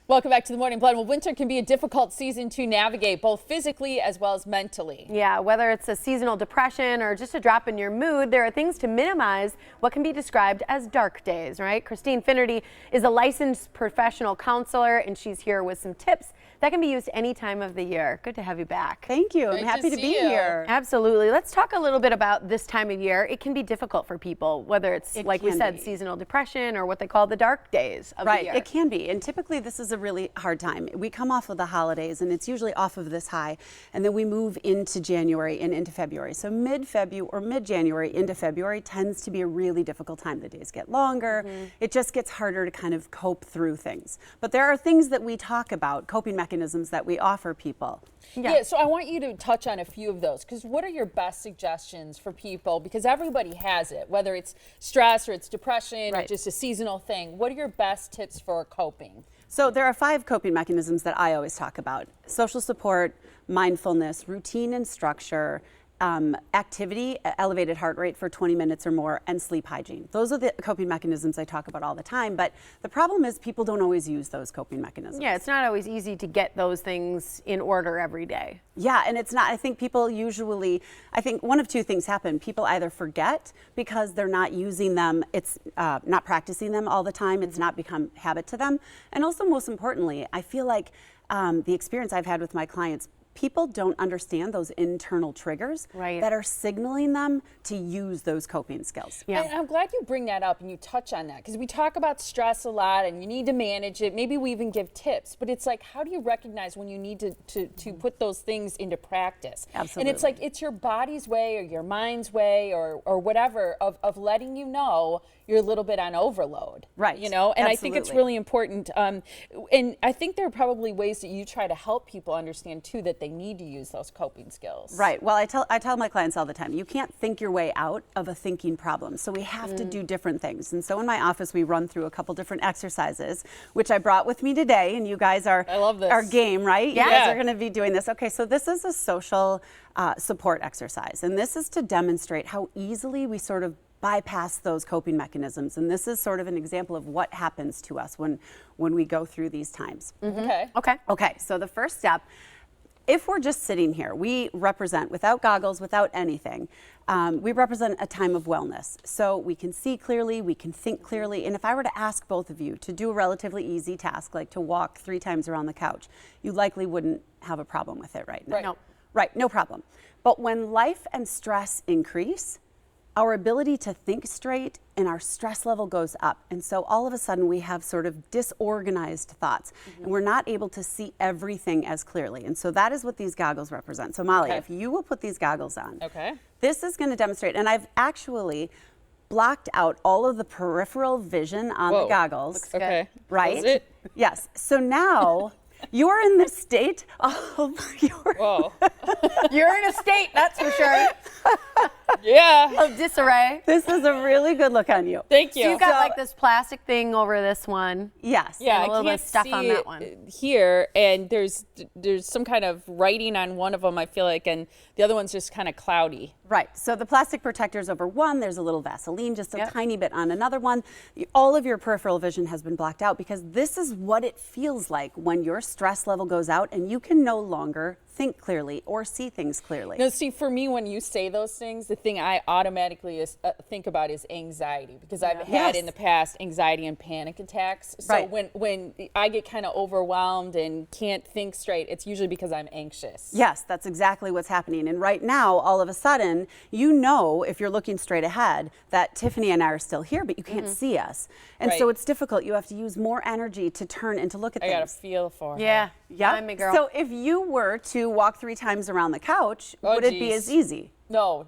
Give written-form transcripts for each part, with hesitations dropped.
Welcome back to the Morning Blend. Well, winter can be a difficult season to navigate, both physically as well as mentally. Yeah, whether it's a seasonal depression or just a drop in your mood, there are things to minimize what can be described as dark days, right? Christine Finnerty is a licensed professional counselor, and she's here with some tips that can be used any time of the year. Good to have you back. Thank you. I'm Great happy to be here. Absolutely. Let's talk a little bit about this time of year. It can be difficult for people, whether it's, like we said, seasonal depression or what they call the dark days of the year. Right, it can be. And typically this is a really hard time. We come off of the holidays and it's usually off of this high, and then we move into January and into February. So mid-February or mid-January into February tends to be a really difficult time. The days get longer. It just gets harder to kind of cope through things. But there are things that we talk about, coping mechanisms that we offer people. Yeah, so I want you to touch on a few of those, because what are your best suggestions for people? Because everybody has it, whether it's stress or it's depression or just a seasonal thing. What are your best tips for coping? So there are 5 coping mechanisms that I always talk about: social support, mindfulness, routine and structure, activity, elevated heart rate for 20 minutes or more, and sleep hygiene. Those are the coping mechanisms I talk about all the time, but the problem is people don't always use those coping mechanisms. Yeah, it's not always easy to get those things in order every day. Yeah, and it's not, I think people usually, I think one of two things happen. People either forget because they're not using them, it's not practicing them all the time, it's not become habit to them. And also, most importantly, I feel like the experience I've had with my clients, people don't understand those internal triggers that are signaling them to use those coping skills. Yeah. And I'm glad you bring that up and you touch on that, because we talk about stress a lot and you need to manage it. Maybe we even give tips, but it's like, how do you recognize when you need to put those things into practice? Absolutely. And it's like, it's your body's way or your mind's way or whatever of letting you know you're a little bit on overload. Right. You know, and Absolutely. I think it's really important. And I think there are probably ways that you try to help people understand too that they need to use those coping skills. Right. Well, I tell my clients all the time, you can't think your way out of a thinking problem. So we have to do different things. And so in my office, we run through a couple different exercises, which I brought with me today. And you guys are I love this. Our game, right? Yeah. You guys are going to be doing this. Okay. So this is a social support exercise. And this is to demonstrate how easily we sort of bypass those coping mechanisms. And this is sort of an example of what happens to us when we go through these times. Okay. Okay. So the first step, if we're just sitting here, we represent, without goggles, without anything, we represent a time of wellness. So we can see clearly, we can think clearly. And if I were to ask both of you to do a relatively easy task, like to walk 3 times around the couch, you likely wouldn't have a problem with it right now. Right. No. Right, no problem. But when life and stress increase, our ability to think straight and our stress level goes up. And so all of a sudden we have sort of disorganized thoughts and we're not able to see everything as clearly. And so that is what these goggles represent. So Molly, if you will put these goggles on, this is going to demonstrate, and I've actually blocked out all of the peripheral vision on the goggles. Looks good. Right? Close it. Yes. So now you're in the state of You're in a state, that's for sure, Yeah. of disarray. This is a really good look on you. Thank you. So you've got like this plastic thing over this one. Yes. Yeah, a little I bit can't of stuff see on that it one. here, and there's some kind of writing on one of them, I feel like, and the other one's just kind of cloudy. Right. So the plastic protector's over one. There's a little Vaseline, just a tiny bit on another one. All of your peripheral vision has been blocked out because this is what it feels like when your stress level goes out and you can no longer think clearly or see things clearly. No, see, for me, when you say those things, the thing I automatically think about is anxiety, because I've had in the past anxiety and panic attacks. So when I get kind of overwhelmed and can't think straight, it's usually because I'm anxious. Yes, that's exactly what's happening. And right now, all of a sudden, you know, if you're looking straight ahead, that Tiffany and I are still here, but you can't see us. And so it's difficult. You have to use more energy to turn and to look at I things. got to feel for her. Yeah. Yeah. I'm a girl. So if you were to walk 3 times around the couch, would it be as easy? No.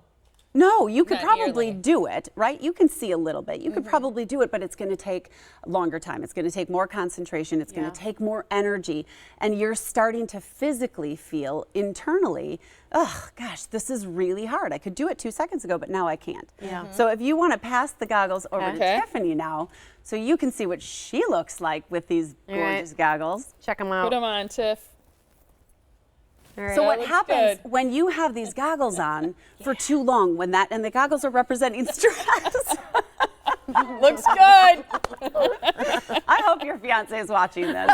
No, you could Not probably nearly. do it, right? You can see a little bit. You could probably do it, but it's going to take a longer time. It's going to take more concentration. It's going to take more energy. And you're starting to physically feel internally, oh, gosh, this is really hard. I could do it 2 seconds ago, but now I can't. Yeah. So if you want to pass the goggles over to Tiffany now, so you can see what she looks like with these gorgeous goggles. Check them out. Put them on, Tiff. So what happens when you have these goggles on for too long, and the goggles are representing stress, Looks good. I hope your fiance is watching this.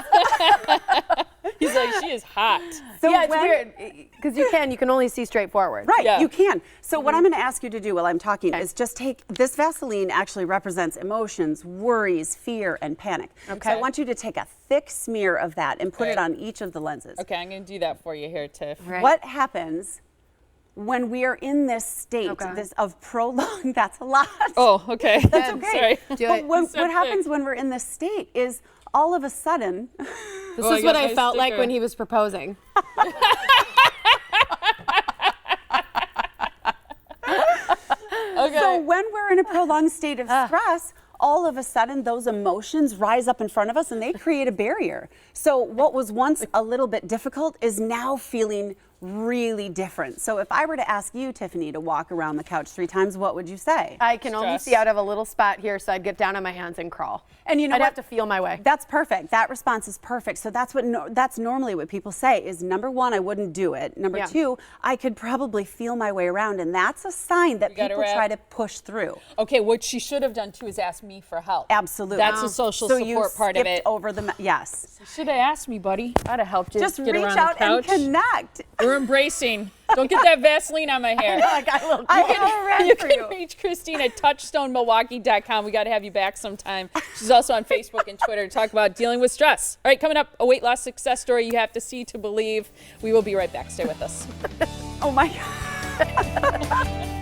He's like, she is hot. So yeah, it's when- weird because you can only see straight forward. Right, Yeah. you can. So what I'm going to ask you to do while I'm talking is just take, this Vaseline actually represents emotions, worries, fear, and panic. Okay. So I want you to take a thick smear of that and put it Okay. on each of the lenses. Okay, I'm going to do that for you here, Tiff. Right. What happens when we are in this state Okay. this of prolonged, that's a lot. Oh, okay. That's okay. Sorry. Do But it. what So happens thick. when we're in this state is all of a sudden, This Oh, is I what got I my felt like sticker. when he was proposing. Okay. so when we're in a prolonged state of stress, all of a sudden those emotions rise up in front of us and they create a barrier. So what was once a little bit difficult is now feeling really different. So if I were to ask you, Tiffany, to walk around the couch 3 times, what would you say? I can only Stress. see out of a little spot here, so I'd get down on my hands and crawl. And you know I'd what? have to feel my way. That's perfect. That response is perfect. So that's what that's normally what people say is number 1, I wouldn't do it. Number Yeah. 2, I could probably feel my way around, and that's a sign that You gotta people wrap- try to puch through. Okay, what she should have done too is ask me for help. Absolutely. That's the social so support part of skipped it. over the yes. Should have asked me, buddy. I'd have helped you. Just get reach around out the and couch. connect. We're embracing. Don't get that Vaseline on my hair. I got a little I will run You for can you. reach Christine at touchstonemilwaukee.com. We got to have you back sometime. She's also on Facebook and Twitter to talk about dealing with stress. All right, coming up, a weight loss success story you have to see to believe. We will be right back. Stay with us. Oh my God.